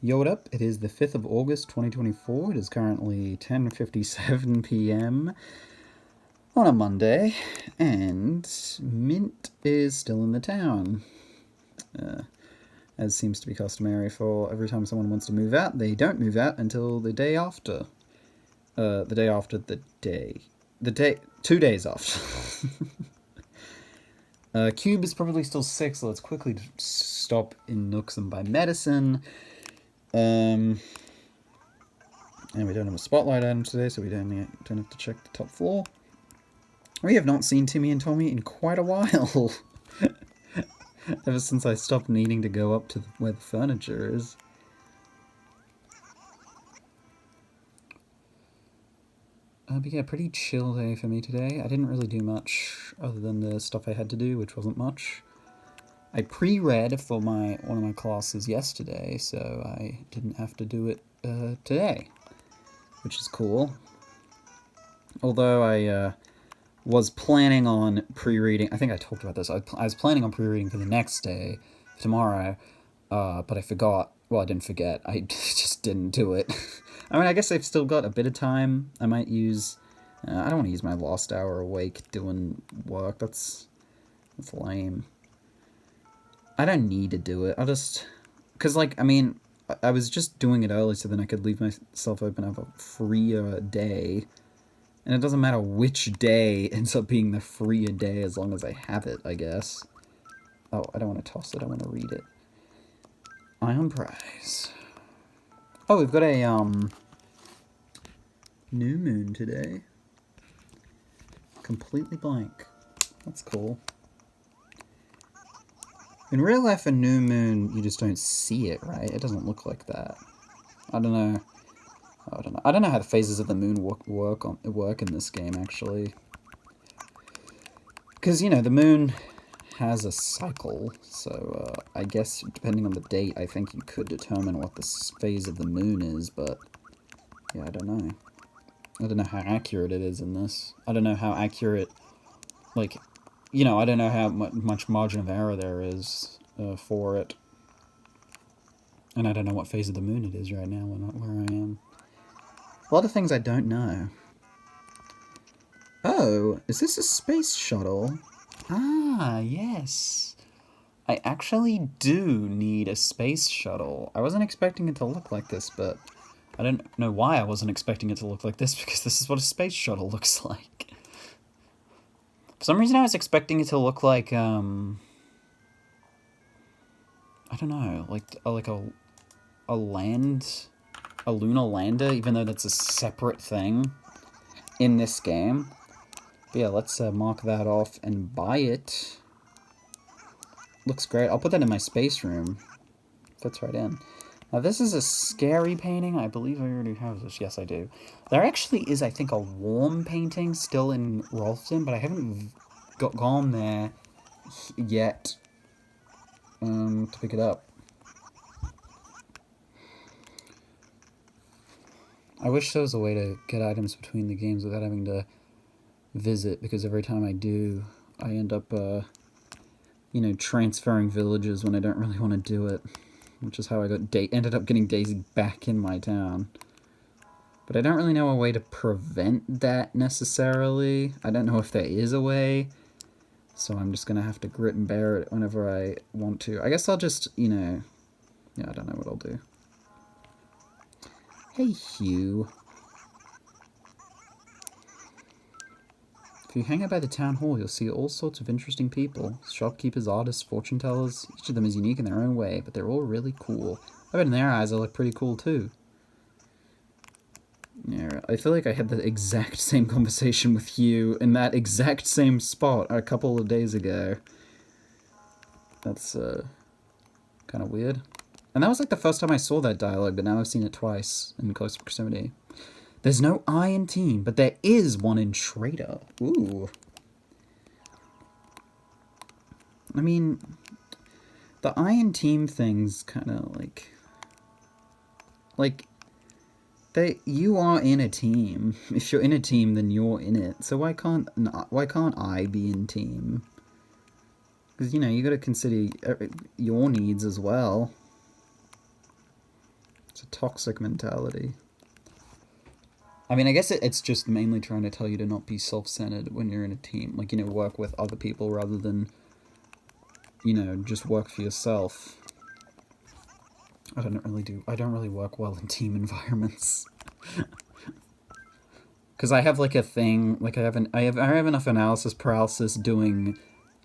Yo, what up? It is the 5th of August 2024. It is currently 10:57 p.m. on a Monday, and Mint is still in the town. As seems to be customary for every time someone wants to move out, they don't move out until the day after. The day after the day. 2 days after. Cube is probably still sick, so let's quickly stop in Nooks and buy medicine. And we don't have a spotlight item today, so we don't have to check the top floor. We have not seen Timmy and Tommy in quite a while. Ever since I stopped needing to go up to where the furniture is. But yeah, pretty chill day for me today. I didn't really do much other than the stuff I had to do, which wasn't much. I pre-read for one of my classes yesterday, so I didn't have to do it today, which is cool. Although I was planning on pre-reading, I think I talked about this, I was planning on pre-reading for the next day, tomorrow, but I forgot. Well, I didn't forget, I just didn't do it. I mean, I guess I've still got a bit of time. I might use, I don't want to use my last hour awake doing work, that's lame. I don't need to do it. I'll just... Because, like, I mean, I was just doing it early so then I could leave myself open up a freer day. And it doesn't matter which day ends up being the freer day as long as I have it, I guess. Oh, I don't want to toss it. I want to read it. Ion Prize. Oh, we've got a, new moon today. Completely blank. That's cool. In real life, a new moon, you just don't see it, right? It doesn't look like that. I don't know. I don't know how the phases of the moon work in this game, actually. Because, you know, the moon has a cycle, so I guess depending on the date, I think you could determine what the phase of the moon is, but yeah, I don't know. I don't know how accurate it is in this. I don't know how accurate, like... You know, I don't know how much margin of error there is for it. And I don't know what phase of the moon it is right now, where I am. A lot of things I don't know. Oh, is this a space shuttle? Ah, yes. I actually do need a space shuttle. I wasn't expecting it to look like this, but I don't know why I wasn't expecting it to look like this, because this is what a space shuttle looks like. For some reason I was expecting it to look like, I don't know, like a lunar lander, even though that's a separate thing in this game. But yeah, let's mark that off and buy it. Looks great. I'll put that in my space room. Fits right in. Now this is a scary painting. I believe I already have this. Yes, I do. There actually is, I think, a warm painting still in Rolfton, but I haven't gone there yet to pick it up. I wish there was a way to get items between the games without having to visit, because every time I do, I end up, you know, transferring villages when I don't really want to do it. Which is how I ended up getting Daisy back in my town. But I don't really know a way to prevent that, necessarily. I don't know if there is a way. So I'm just going to have to grit and bear it whenever I want to. I guess I'll just, you know... Yeah, I don't know what I'll do. Hey, Hugh. If you hang out by the town hall, you'll see all sorts of interesting people. Shopkeepers, artists, fortune tellers. Each of them is unique in their own way, but they're all really cool. I bet in their eyes I look pretty cool too. Yeah, I feel like I had the exact same conversation with you in that exact same spot a couple of days ago. That's, kind of weird. And that was like the first time I saw that dialogue, but now I've seen it twice in close proximity. There's no Iron Team, but there is one in Trader. Ooh. I mean, the Iron Team thing's kind of like... you are in a team. If you're in a team, then you're in it. So why can't I be in team? Because, you know, you got to consider your needs as well. It's a toxic mentality. I mean, I guess it's just mainly trying to tell you to not be self-centered when you're in a team. Like, work with other people rather than, just work for yourself. I don't really work well in team environments. Because I have, like, a thing, like, I have enough analysis paralysis doing,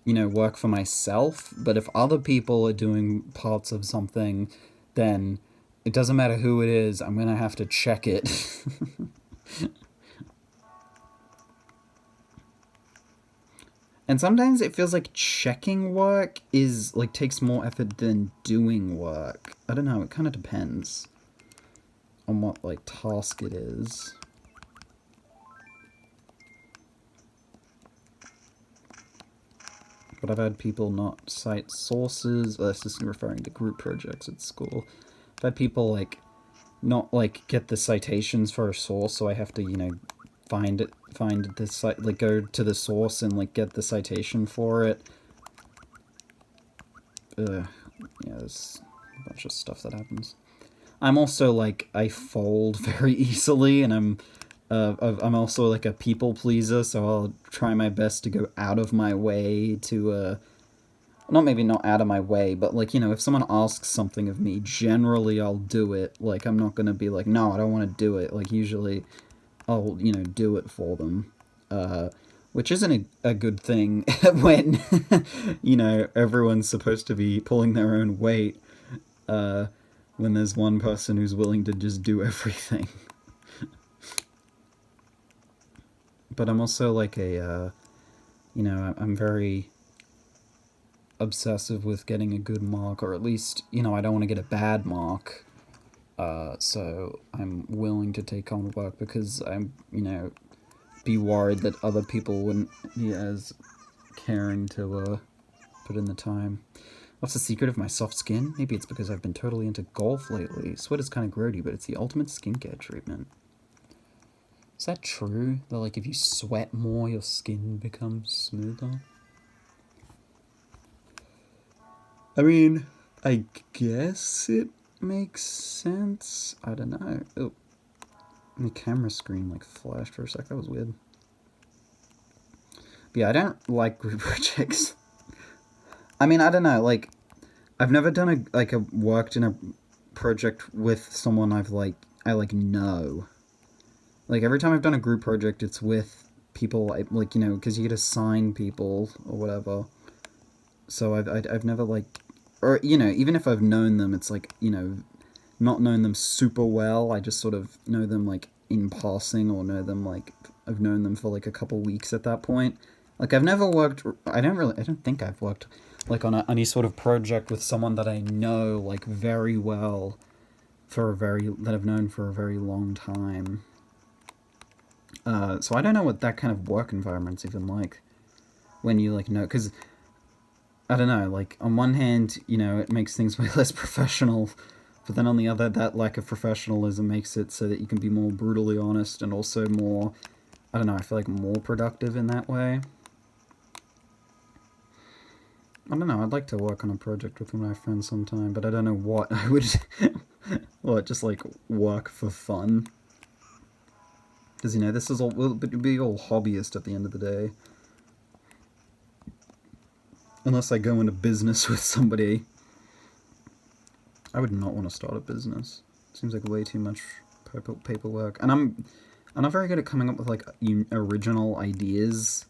work for myself, but if other people are doing parts of something, then it doesn't matter who it is, I'm gonna have to check it. And sometimes it feels like checking work is, like, takes more effort than doing work. I don't know, it kind of depends on what, like, task it is. But I've had people not cite sources. This is referring to group projects at school. I've had people, like, not, like, get the citations for a source, so I have to, find the site, like, go to the source and, like, get the citation for it. Yeah, there's a bunch of stuff that happens. I'm also, like, I fold very easily, and I'm also, like, a people pleaser, so I'll try my best to go out of my way to, not out of my way, but, like, if someone asks something of me, generally I'll do it. Like, I'm not gonna be like, no, I don't want to do it. Like, usually I'll, do it for them. Which isn't a good thing when, everyone's supposed to be pulling their own weight, when there's one person who's willing to just do everything. But I'm also, like, I'm very obsessive with getting a good mark, or at least, I don't want to get a bad mark. So I'm willing to take on work because I'm, be worried that other people wouldn't be as caring to put in the time. What's the secret of my soft skin? Maybe it's because I've been totally into golf lately. Sweat is kind of grody, but it's the ultimate skincare treatment. Is that true? That, like, if you sweat more, your skin becomes smoother? I mean, I guess it makes sense. I don't know. Oh, my camera screen, like, flashed for a sec. That was weird. But yeah, I don't like group projects. I mean, I don't know. Like, I've never done worked in a project with someone I know. Like, every time I've done a group project, it's with people, because you get to assign people or whatever. So I've never, like, or, even if I've known them, it's like, not known them super well. I just sort of know them, like, in passing, or know them, like, I've known them for, like, a couple weeks at that point. Like, I've never worked, I don't think I've worked, like, on any sort of project with someone that I know, like, very well that I've known for a very long time. So I don't know what that kind of work environment's even like. When you, like, know, because, I don't know, like, on one hand, it makes things way less professional, but then on the other, that lack of professionalism makes it so that you can be more brutally honest and also more, I don't know, I feel like more productive in that way. I don't know, I'd like to work on a project with my friends sometime, but I don't know what I would, what, just, like, work for fun? Because, this is all, we'll be all hobbyist at the end of the day. Unless I go into business with somebody. I would not want to start a business. Seems like way too much paperwork. And I'm not very good at coming up with, like, original ideas.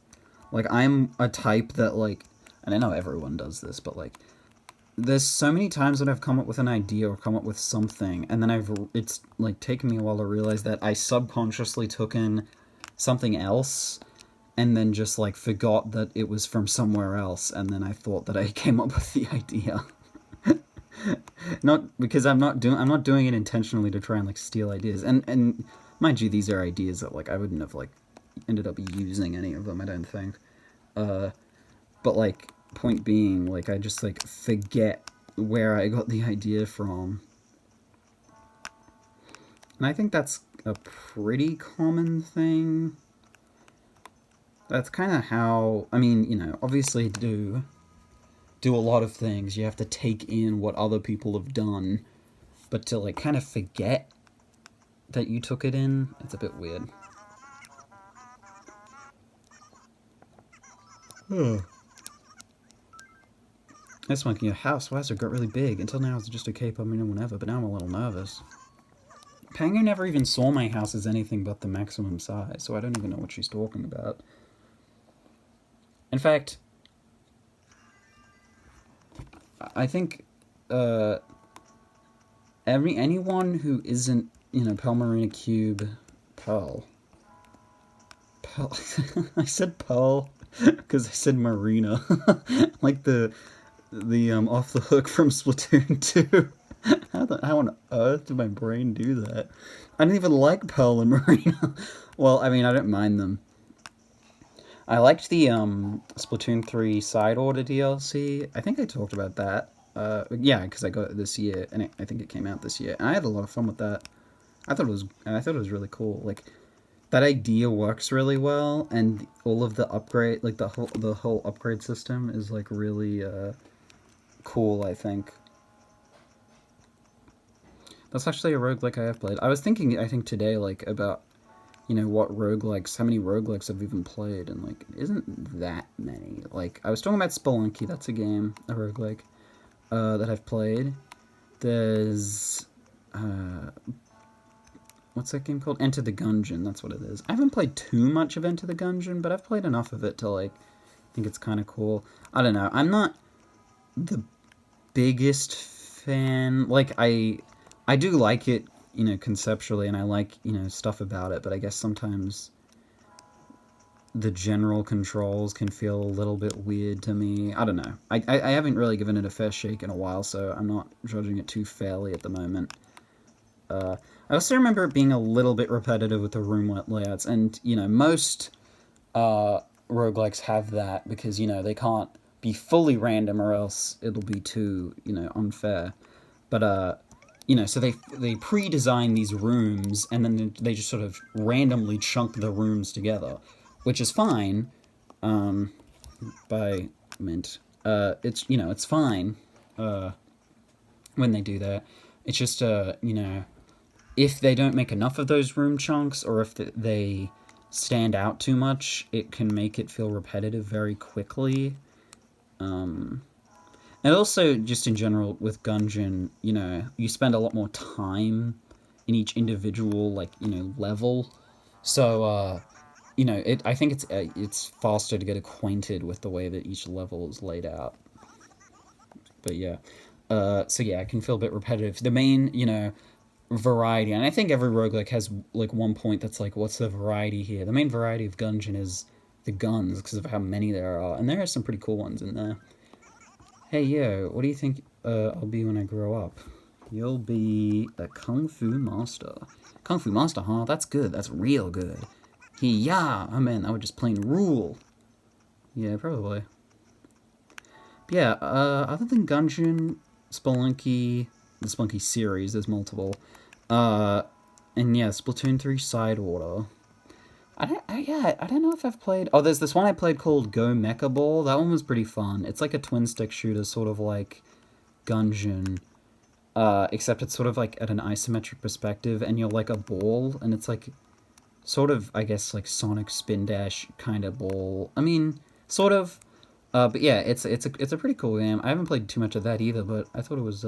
Like, I'm a type that, like, and I know everyone does this, but, like, there's so many times that I've come up with an idea or come up with something, and then it's, like, taken me a while to realize that I subconsciously took in something else, and then just, like, forgot that it was from somewhere else, and then I thought that I came up with the idea. Not because I'm not doing it intentionally to try and, like, steal ideas, and mind you, these are ideas that, like, I wouldn't have, like, ended up using any of them, I don't think. But, like, point being, like, I just, like, forget where I got the idea from. And I think that's a pretty common thing. That's kind of how, I mean, obviously do a lot of things. You have to take in what other people have done. but to, like, kind of forget that you took it in, it's a bit weird. This monkey, your house, why has it got really big? Until now it's just a cape on me, no one ever, but now I'm a little nervous. Pango never even saw my house as anything but the maximum size, so I don't even know what she's talking about. In fact, I think anyone who isn't, you know, Pearl, Marina, Cube, Pearl. I said Pearl because I said Marina, like the off the hook from Splatoon 2. How on earth did my brain do that? I don't even like Pearl and Marina. Well, I mean, I don't mind them. I liked the Splatoon 3 side order DLC. I think I talked about that. Yeah, because I got it this year, and I think it came out this year. And I had a lot of fun with that. I thought it was really cool. Like, that idea works really well, and all of the upgrade, like the whole upgrade system is like really cool, I think. That's actually a roguelike I have played. I was thinking, I think today, like, about, you know, what roguelikes, how many roguelikes I've even played, and, like, it isn't that many. Like, I was talking about Spelunky, that's a game, a roguelike, that I've played. There's, what's that game called? Enter the Gungeon, that's what it is. I haven't played too much of Enter the Gungeon, but I've played enough of it to, like, think it's kind of cool. I don't know, I'm not the biggest fan. Like, I do like it, you know, conceptually, and I like, you know, stuff about it, but I guess sometimes the general controls can feel a little bit weird to me. I don't know. I haven't really given it a fair shake in a while, so I'm not judging it too fairly at the moment. I also remember it being a little bit repetitive with the room layouts, and, you know, most roguelikes have that because, you know, they can't be fully random or else it'll be too, you know, unfair. But, you know, so they pre-design these rooms, and then they just sort of randomly chunk the rooms together, which is fine, by Mint. It's, you know, it's fine, when they do that. It's just, you know, if they don't make enough of those room chunks, or if they stand out too much, it can make it feel repetitive very quickly. And also, just in general, with Gungeon, you know, you spend a lot more time in each individual, like, you know, level. So, you know, I think it's faster to get acquainted with the way that each level is laid out. But yeah. So yeah, it can feel a bit repetitive. The main, you know, variety, and I think every roguelike has, like, one point that's like, what's the variety here? The main variety of Gungeon is the guns, because of how many there are. And there are some pretty cool ones in there. Hey, yo, what do you think I'll be when I grow up? You'll be a Kung Fu Master. Kung Fu Master, huh? That's good. That's real good. Yeah, oh man, that would just plain rule. Yeah, probably. But yeah, other than Gungeon, Spelunky, the Spelunky series, there's multiple. And yeah, Splatoon 3 Side Order. I don't know if I've played... Oh, there's this one I played called Go Mecha Ball. That one was pretty fun. It's like a twin-stick shooter, sort of like Gungeon. Except it's sort of like at an isometric perspective, and you're like a ball, and it's like sort of, I guess, like Sonic Spin Dash kind of ball. I mean, sort of. But yeah, it's a pretty cool game. I haven't played too much of that either, but I thought it was,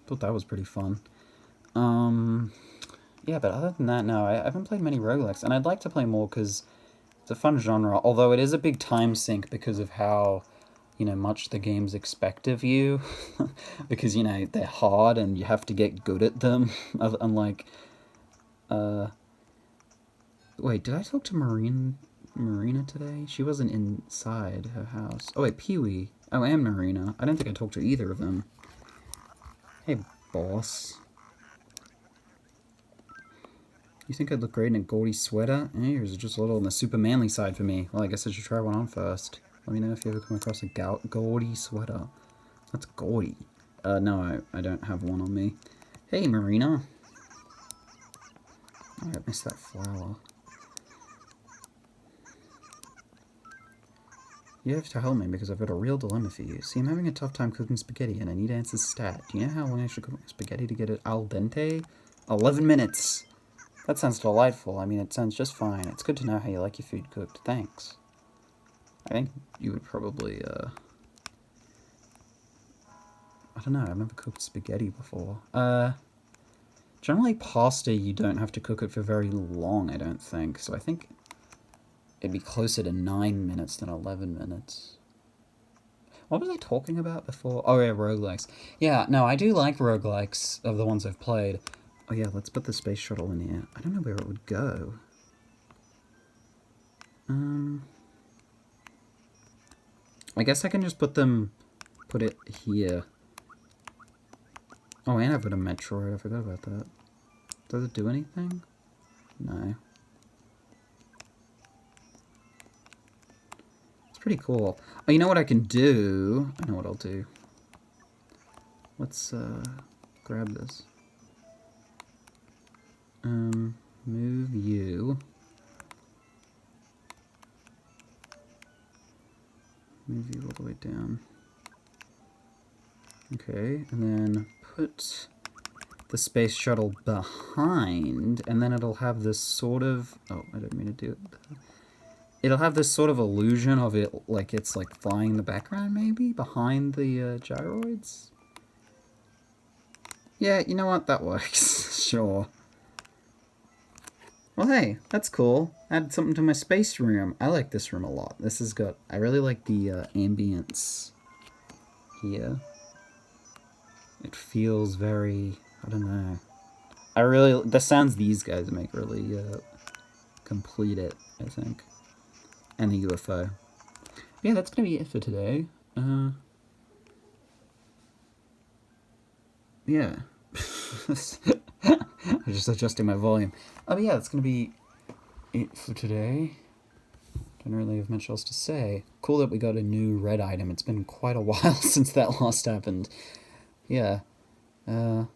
thought that was pretty fun. Yeah, but other than that, no, I haven't played many roguelikes, and I'd like to play more because it's a fun genre, although it is a big time sink because of how, you know, much the games expect of you, because, you know, they're hard and you have to get good at them, unlike, wait, did I talk to Marina today? She wasn't inside her house. Oh, wait, Peewee. Oh, and Marina. I don't think I talked to either of them. Hey, boss. You think I'd look great in a gaudy sweater? Yours is just a little on the super manly side for me. Well, I guess I should try one on first. Let me know if you ever come across a gaudy sweater. That's gaudy. No, I don't have one on me. Hey, Marina. Oh, I missed that flower. You have to help me because I've got a real dilemma for you. See, I'm having a tough time cooking spaghetti and I need answers stat. Do you know how long I should cook my spaghetti to get it al dente? 11 minutes! That sounds delightful. I mean, it sounds just fine. It's good to know how you like your food cooked. Thanks. I think you would probably, I don't know, I've never cooked spaghetti before. Generally pasta, you don't have to cook it for very long, I don't think. So I think it'd be closer to 9 minutes than 11 minutes. What was I talking about before? Oh yeah, roguelikes. Yeah, no, I do like roguelikes of the ones I've played. Oh yeah, let's put the space shuttle in here. I don't know where it would go. I guess I can just put it here. Oh, and I've got a Metroid, I forgot about that. Does it do anything? No. It's pretty cool. Oh, you know what I can do? I know what I'll do. Let's, grab this. Move you. Move you all the way down. Okay, and then put the space shuttle behind, and then it'll have this sort of... Oh, I don't mean to do it. It'll have this sort of illusion of it, like it's like flying in the background, maybe? Behind the gyroids? Yeah, you know what? That works. Sure. Well, hey, that's cool. Add something to my space room. I like this room a lot. This has got... I really like the ambience here. It feels very... I don't know. I really... The sounds these guys make really complete it, I think. And the UFO. Yeah, that's going to be it for today. Yeah. I'm just adjusting my volume. Oh, yeah, that's going to be it for today. Don't really have much else to say. Cool that we got a new red item. It's been quite a while since that last happened. Yeah. Yeah.